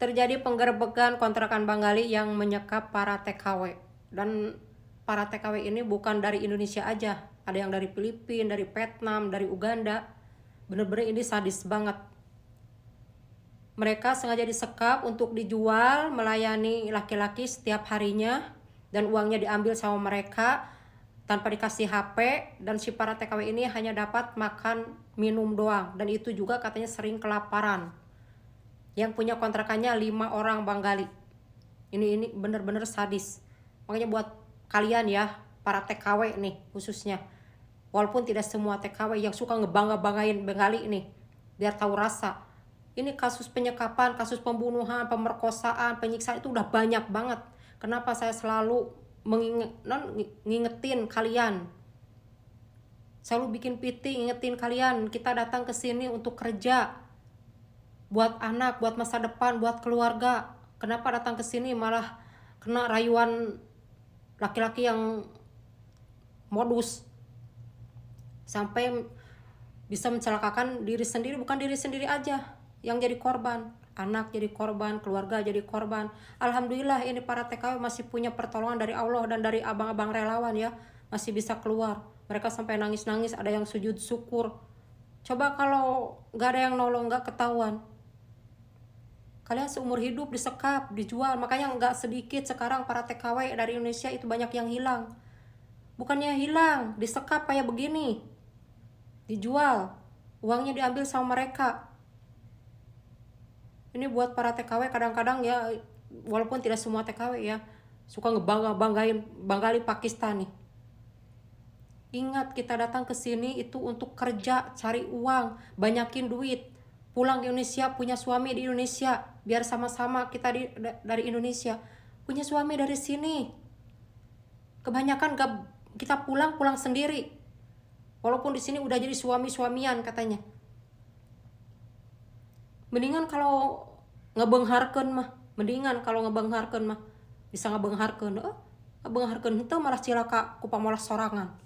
Terjadi penggerbekan kontrakan Bengali yang menyekap para TKW. Dan para TKW ini bukan dari Indonesia aja. Ada yang dari Filipina, dari Vietnam, dari Uganda. Bener-bener ini sadis banget. Mereka sengaja disekap untuk dijual, melayani laki-laki setiap harinya. Dan uangnya diambil sama mereka tanpa dikasih HP. Dan si para TKW ini hanya dapat makan, minum doang. Dan itu juga katanya sering kelaparan. Yang punya kontrakannya 5 orang Bengali. Ini bener-bener sadis. Makanya buat kalian ya, para TKW nih khususnya. Walaupun tidak semua TKW yang suka ngebangga-banggain Bengali nih, biar tahu rasa. Ini kasus penyekapan, kasus pembunuhan, pemerkosaan, penyiksaan itu udah banyak banget. Kenapa saya selalu ngingetin kalian? Selalu bikin PT ngingetin kalian, kita datang ke sini untuk kerja. Buat anak, buat masa depan, buat keluarga. Kenapa datang ke sini malah kena rayuan laki-laki yang modus sampai bisa mencelakakan diri sendiri. Bukan diri sendiri aja yang jadi korban, anak jadi korban, keluarga jadi korban. Alhamdulillah ini para TKW masih punya pertolongan dari Allah dan dari abang-abang relawan ya, masih bisa keluar. Mereka sampai nangis-nangis, ada yang sujud syukur. Coba kalau gak ada yang nolong, gak ketahuan, kalian seumur hidup disekap, dijual. Makanya nggak sedikit sekarang para TKW dari Indonesia itu banyak yang hilang. Bukannya hilang, disekap kayak begini. Dijual, uangnya diambil sama mereka. Ini buat para TKW kadang-kadang ya, walaupun tidak semua TKW ya, suka ngebanggain Bengali Pakistan nih. Ingat, kita datang ke sini itu untuk kerja, cari uang, banyakin duit. Pulang ke Indonesia, punya suami di Indonesia, biar sama-sama kita dari Indonesia. Punya suami dari sini. Kebanyakan kita pulang sendiri. Walaupun di sini udah jadi suami-suamian katanya. Mendingan kalau ngebengharkeun mah, bisa ngebengharkeun. Ngebengharkeun itu malah cilaka ku pamalah sorangan.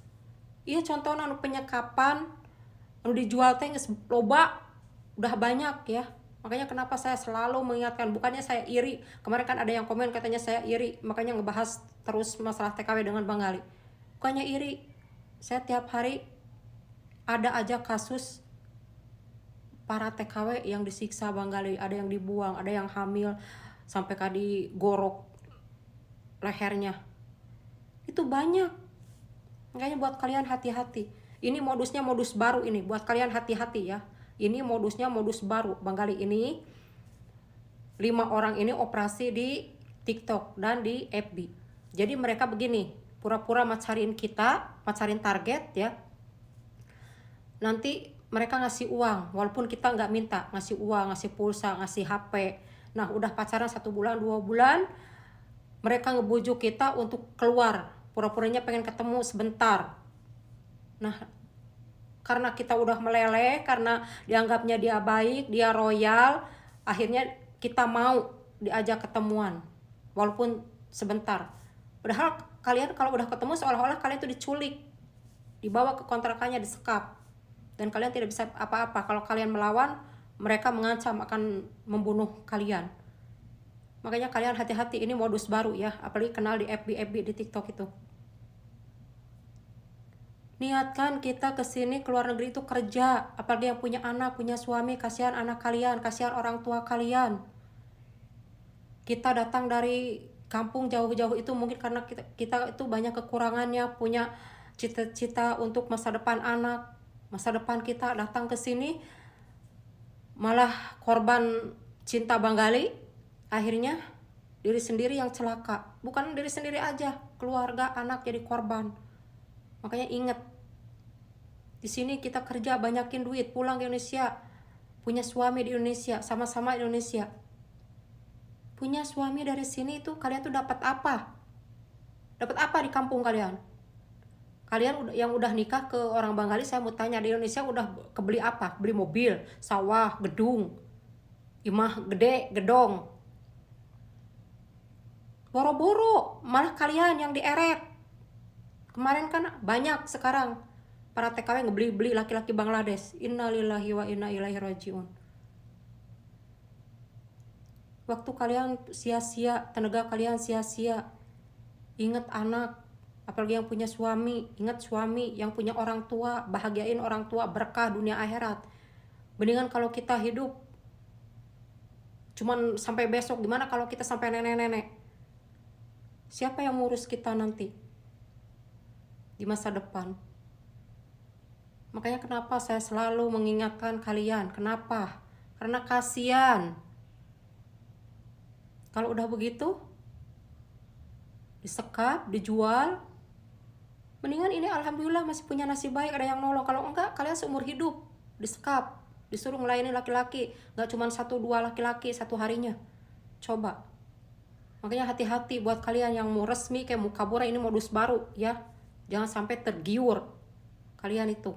Iya contohnya penyekapan, dijual teh geus loba. Udah banyak ya. Makanya kenapa saya selalu mengingatkan, bukannya saya iri. Kemarin kan ada yang komen katanya saya iri, makanya ngebahas terus masalah TKW dengan Bengali. Bukannya iri. Saya tiap hari ada aja kasus para TKW yang disiksa Bengali, ada yang dibuang, ada yang hamil sampai digorok lehernya. Itu banyak. Makanya buat kalian hati-hati. Ini modusnya modus baru ini, buat kalian hati-hati ya. Ini modusnya modus baru. Bengali ini 5 orang ini operasi di TikTok dan di FB. Jadi mereka begini, pura-pura macarin kita, macarin target ya. Nanti mereka ngasih uang, walaupun kita nggak minta, ngasih uang, ngasih pulsa, ngasih HP. Nah udah pacaran 1 bulan, 2 bulan, mereka ngebujuk kita untuk keluar. Pura-puranya pengen ketemu sebentar. Nah karena kita udah meleleh, karena dianggapnya dia baik, dia royal, akhirnya kita mau diajak ketemuan walaupun sebentar. Padahal kalian kalau udah ketemu seolah-olah kalian itu diculik, dibawa ke kontrakannya, disekap, dan kalian tidak bisa apa-apa. Kalau kalian melawan, mereka mengancam akan membunuh kalian. Makanya kalian hati-hati, ini modus baru ya, apalagi kenal di FB di TikTok itu. Niatkan kita kesini keluar negeri itu kerja, apalagi yang punya anak, punya suami, kasihan anak kalian, kasihan orang tua kalian. Kita datang dari kampung jauh-jauh itu mungkin karena kita itu banyak kekurangannya, punya cita-cita untuk masa depan anak, masa depan kita. Datang ke sini malah korban cinta Bengali, akhirnya diri sendiri yang celaka. Bukan diri sendiri aja, keluarga, anak jadi korban. Makanya ingat, di sini kita kerja, banyakin duit, pulang ke Indonesia, punya suami di Indonesia, sama-sama di Indonesia. Punya suami dari sini itu kalian tuh dapat apa? Dapat apa di kampung kalian? Kalian yang udah nikah ke orang Bengali, saya mau tanya, di Indonesia udah kebeli apa? Beli mobil, sawah, gedung, imah gede, gedong. Boro-boro, malah kalian yang dieret. Kemarin kan banyak sekarang para TKW ngebeli-beli laki-laki Bangladesh. Innalillahi wa inna ilaihi rajiun. Waktu kalian sia-sia, tenaga kalian sia-sia. Ingat anak, apalagi yang punya suami. Ingat suami yang punya orang tua, bahagiain orang tua, berkah dunia akhirat. Mendingan kalau kita hidup cuman sampai besok, gimana kalau kita sampai nenek-nenek? Siapa yang ngurus kita nanti di masa depan? Makanya kenapa saya selalu mengingatkan kalian. Kenapa? Karena kasihan. Kalau udah begitu, disekap, dijual, mendingan ini alhamdulillah masih punya nasib baik, ada yang nolong. Kalau enggak, kalian seumur hidup disekap, disuruh melayani laki-laki, nggak cuma 1-2 laki-laki satu harinya. Coba. Makanya hati-hati buat kalian yang mau resmi kayak mau kabur, ini modus baru ya. Jangan sampai tergiur kalian itu.